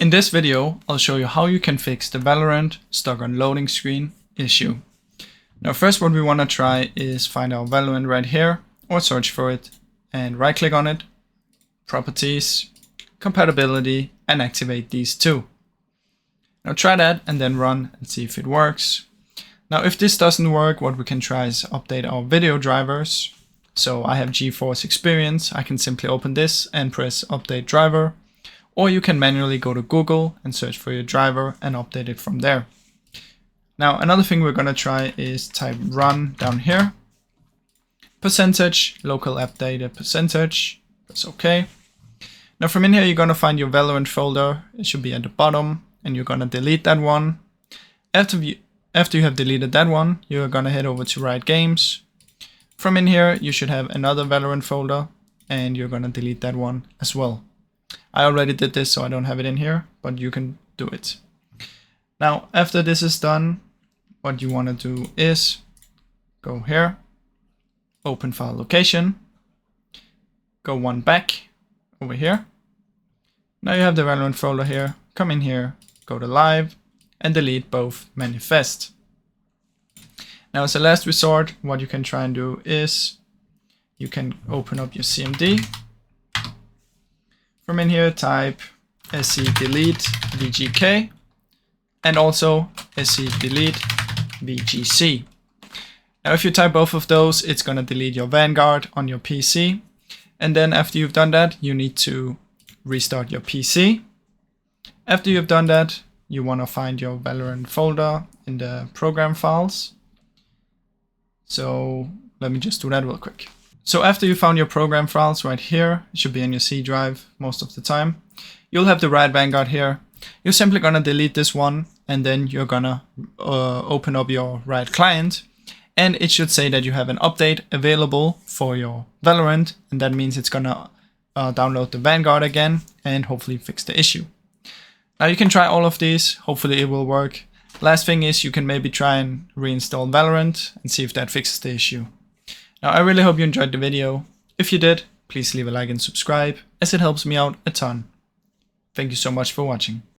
In this video, I'll show you how you can fix the Valorant stuck on loading screen issue. Now first what we want to try is find our Valorant right here, or search for it, and right click on it, properties, compatibility, and activate these two. Now try that and then run and see if it works. Now if this doesn't work, what we can try is update our video drivers. So I have GeForce Experience, I can simply open this and press update driver. Or you can manually go to Google and search for your driver and update it from there. Now another thing we're going to try is type run down here. Percentage, local app data percentage, that's okay. Now from in here you're going to find your Valorant folder, it should be at the bottom, and you're going to delete that one. After you have deleted that one, you're going to head over to Riot Games. From in here you should have another Valorant folder, and you're going to delete that one as well. I already did this, so I don't have it in here, but you can do it. Now, after this is done, what you want to do is go here, open file location, go one back over here. Now you have the Valorant folder here, come in here, go to live, and delete both manifest. Now as a last resort, what you can try and do is you can open up your CMD. From in here, type sc-delete vgk and also sc-delete vgc. Now if you type both of those, it's going to delete your Vanguard on your PC. And then after you've done that, you need to restart your PC. After you've done that, you want to find your Valorant folder in the program files. So let me just do that real quick. So after you found your program files right here, it should be in your C drive most of the time, you'll have the Riot Vanguard here. You're simply going to delete this one, and then you're going to open up your Riot client, and it should say that you have an update available for your Valorant, and that means it's going to download the Vanguard again and hopefully fix the issue. Now you can try all of these, hopefully it will work. Last thing is you can maybe try and reinstall Valorant and see if that fixes the issue. Now I really hope you enjoyed the video. If you did, please leave a like and subscribe, as it helps me out a ton. Thank you so much for watching.